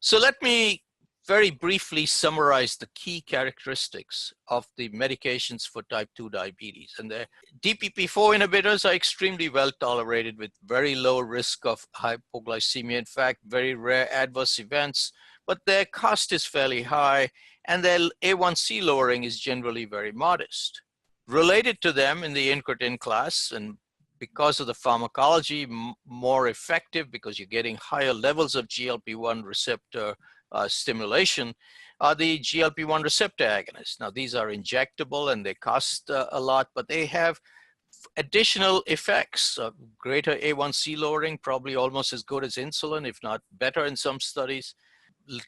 So let me very briefly summarize the key characteristics of the medications for type 2 diabetes. And the DPP-4 inhibitors are extremely well tolerated with very low risk of hypoglycemia. In fact, very rare adverse events, but their cost is fairly high and their A1C lowering is generally very modest. Related to them in the incretin class, and because of the pharmacology more effective because you're getting higher levels of GLP-1 receptor stimulation, are the GLP-1 receptor agonists. Now, these are injectable and they cost a lot, but they have additional effects, greater A1C lowering, probably almost as good as insulin, if not better in some studies,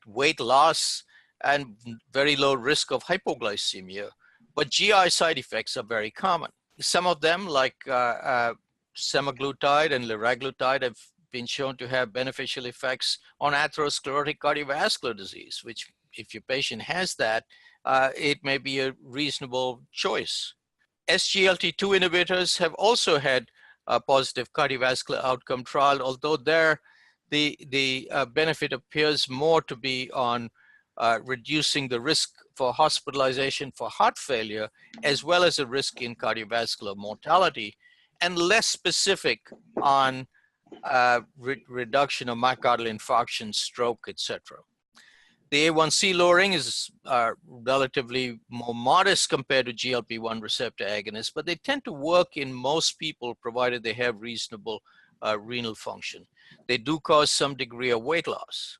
weight loss, and very low risk of hypoglycemia. But GI side effects are very common. Some of them, like semaglutide and liraglutide, have been shown to have beneficial effects on atherosclerotic cardiovascular disease, which if your patient has that, it may be a reasonable choice. Sglt2 inhibitors have also had a positive cardiovascular outcome trial, although there the benefit appears more to be on reducing the risk for hospitalization for heart failure, as well as a risk in cardiovascular mortality, and less specific on reduction of myocardial infarction, stroke, etc. The A1C lowering is relatively more modest compared to GLP-1 receptor agonists, but they tend to work in most people provided they have reasonable renal function. They do cause some degree of weight loss.